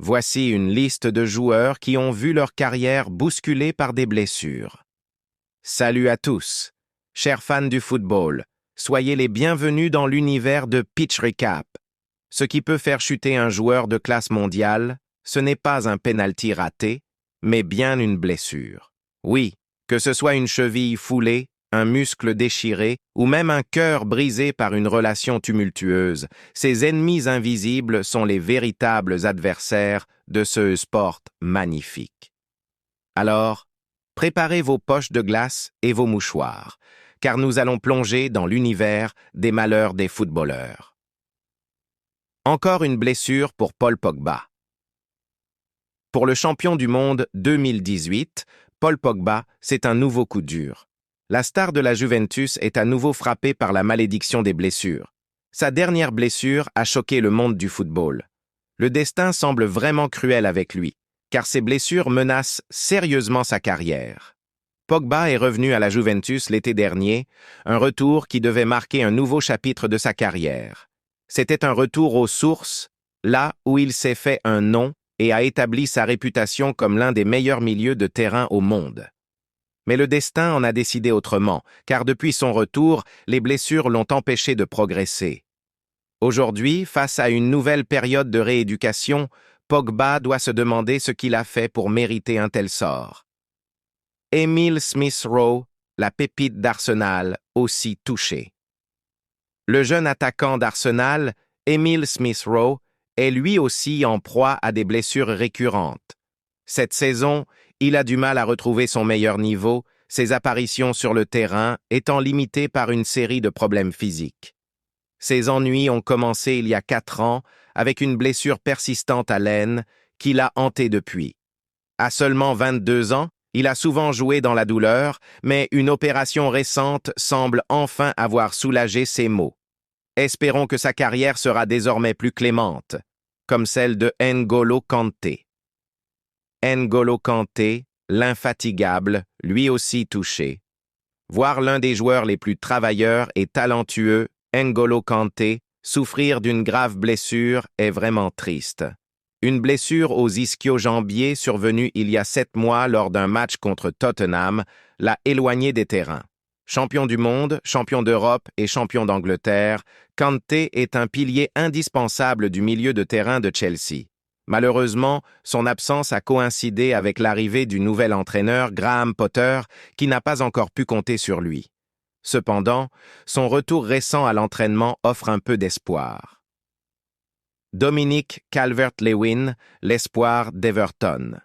Voici une liste de joueurs qui ont vu leur carrière bousculée par des blessures. Salut à tous, chers fans du football, soyez les bienvenus dans l'univers de Pitch Recap. Ce qui peut faire chuter un joueur de classe mondiale, ce n'est pas un penalty raté, mais bien une blessure. Oui, que ce soit une cheville foulée, un muscle déchiré ou même un cœur brisé par une relation tumultueuse, ces ennemis invisibles sont les véritables adversaires de ce sport magnifique. Alors, préparez vos poches de glace et vos mouchoirs, car nous allons plonger dans l'univers des malheurs des footballeurs. Encore une blessure pour Paul Pogba. Pour le champion du monde 2018, Paul Pogba, c'est un nouveau coup dur. La star de la Juventus est à nouveau frappée par la malédiction des blessures. Sa dernière blessure a choqué le monde du football. Le destin semble vraiment cruel avec lui, car ses blessures menacent sérieusement sa carrière. Pogba est revenu à la Juventus l'été dernier, un retour qui devait marquer un nouveau chapitre de sa carrière. C'était un retour aux sources, là où il s'est fait un nom et a établi sa réputation comme l'un des meilleurs milieux de terrain au monde. Mais le destin en a décidé autrement, car depuis son retour, les blessures l'ont empêché de progresser. Aujourd'hui, face à une nouvelle période de rééducation, Pogba doit se demander ce qu'il a fait pour mériter un tel sort. Emile Smith-Rowe, la pépite d'Arsenal, aussi touché. Le jeune attaquant d'Arsenal, Emile Smith-Rowe, est lui aussi en proie à des blessures récurrentes. Cette saison, il a du mal à retrouver son meilleur niveau, ses apparitions sur le terrain étant limitées par une série de problèmes physiques. Ses ennuis ont commencé il y a 4 ans avec une blessure persistante à l'aine qui l'a hanté depuis. À seulement 22 ans, il a souvent joué dans la douleur, mais une opération récente semble enfin avoir soulagé ses maux. Espérons que sa carrière sera désormais plus clémente, comme celle de N'Golo Kanté. N'Golo Kanté, l'infatigable, lui aussi touché. Voir l'un des joueurs les plus travailleurs et talentueux, N'Golo Kanté, souffrir d'une grave blessure est vraiment triste. Une blessure aux ischio-jambiers survenue il y a 7 mois lors d'un match contre Tottenham l'a éloigné des terrains. Champion du monde, champion d'Europe et champion d'Angleterre, Kanté est un pilier indispensable du milieu de terrain de Chelsea. Malheureusement, son absence a coïncidé avec l'arrivée du nouvel entraîneur Graham Potter qui n'a pas encore pu compter sur lui. Cependant, son retour récent à l'entraînement offre un peu d'espoir. Dominic Calvert-Lewin, l'espoir d'Everton.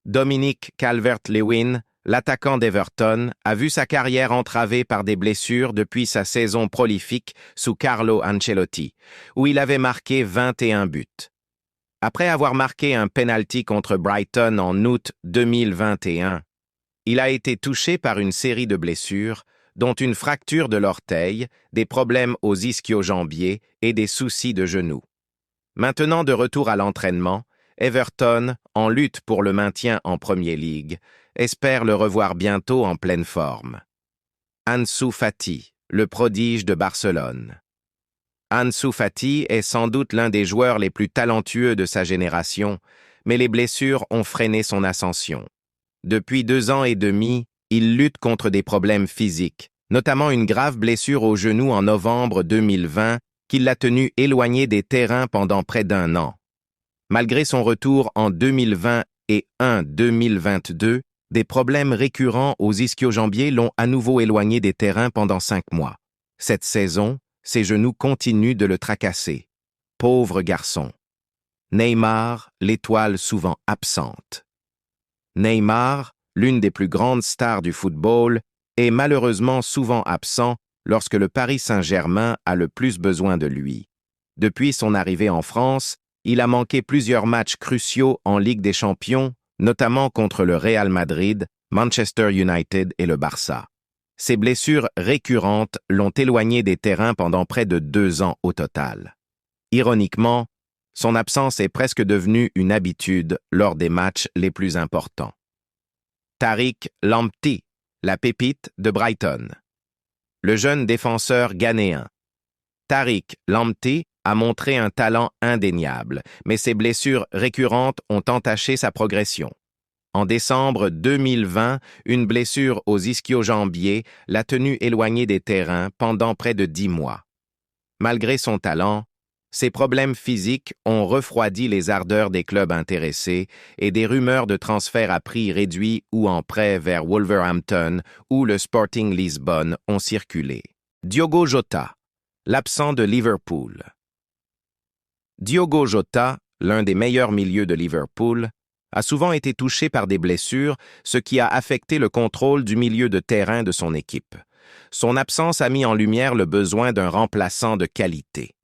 Dominic Calvert-Lewin, l'attaquant d'Everton, a vu sa carrière entravée par des blessures depuis sa saison prolifique sous Carlo Ancelotti, où il avait marqué 21 buts. Après avoir marqué un penalty contre Brighton en août 2021, il a été touché par une série de blessures, dont une fracture de l'orteil, des problèmes aux ischio-jambiers et des soucis de genoux. Maintenant de retour à l'entraînement, Everton, en lutte pour le maintien en Premier League, espère le revoir bientôt en pleine forme. Ansu Fati, le prodige de Barcelone. Ansu Fati est sans doute l'un des joueurs les plus talentueux de sa génération, mais les blessures ont freiné son ascension. Depuis 2 ans et demi, il lutte contre des problèmes physiques, notamment une grave blessure au genou en novembre 2020 qui l'a tenu éloigné des terrains pendant près d'1 an. Malgré son retour en 2020 et 2022, des problèmes récurrents aux ischio-jambiers l'ont à nouveau éloigné des terrains pendant 5 mois. Cette saison, ses genoux continuent de le tracasser. Pauvre garçon. Neymar, l'étoile souvent absente. Neymar, l'une des plus grandes stars du football, est malheureusement souvent absent lorsque le Paris Saint-Germain a le plus besoin de lui. Depuis son arrivée en France, il a manqué plusieurs matchs cruciaux en Ligue des Champions, notamment contre le Real Madrid, Manchester United et le Barça. Ses blessures récurrentes l'ont éloigné des terrains pendant près de 2 ans au total. Ironiquement, son absence est presque devenue une habitude lors des matchs les plus importants. Tariq Lamptey, la pépite de Brighton. Le jeune défenseur ghanéen. Tariq Lamptey a montré un talent indéniable, mais ses blessures récurrentes ont entaché sa progression. En décembre 2020, une blessure aux ischio-jambiers l'a tenu éloigné des terrains pendant près de 10 mois. Malgré son talent, ses problèmes physiques ont refroidi les ardeurs des clubs intéressés et des rumeurs de transfert à prix réduit ou en prêt vers Wolverhampton ou le Sporting Lisbonne ont circulé. Diogo Jota, l'absent de Liverpool. Diogo Jota, l'un des meilleurs milieux de Liverpool, a souvent été touché par des blessures, ce qui a affecté le contrôle du milieu de terrain de son équipe. Son absence a mis en lumière le besoin d'un remplaçant de qualité.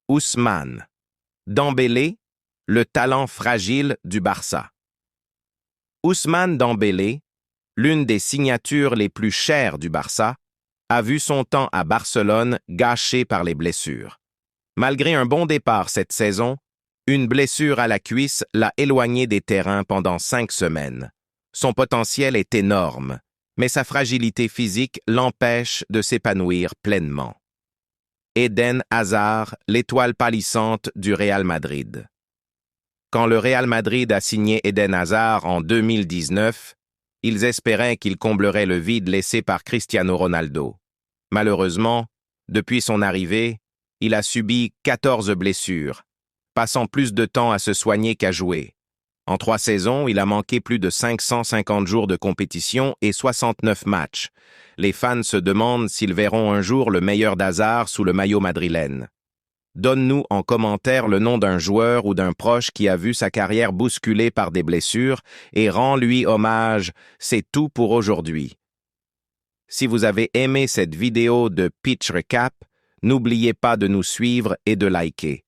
Ousmane Dembélé, le talent fragile du Barça. Ousmane Dembélé, l'une des signatures les plus chères du Barça, a vu son temps à Barcelone gâché par les blessures. Malgré un bon départ cette saison, une blessure à la cuisse l'a éloigné des terrains pendant 5 semaines. Son potentiel est énorme, mais sa fragilité physique l'empêche de s'épanouir pleinement. Eden Hazard, l'étoile pâlissante du Real Madrid. Quand le Real Madrid a signé Eden Hazard en 2019, ils espéraient qu'il comblerait le vide laissé par Cristiano Ronaldo. Malheureusement, depuis son arrivée, il a subi 14 blessures, passant plus de temps à se soigner qu'à jouer. En 3 saisons, il a manqué plus de 550 jours de compétition et 69 matchs. Les fans se demandent s'ils verront un jour le meilleur d'Hazard sous le maillot madrilène. Donne-nous en commentaire le nom d'un joueur ou d'un proche qui a vu sa carrière bousculée par des blessures et rends-lui hommage. C'est tout pour aujourd'hui. Si vous avez aimé cette vidéo de Pitch Recap, n'oubliez pas de nous suivre et de liker.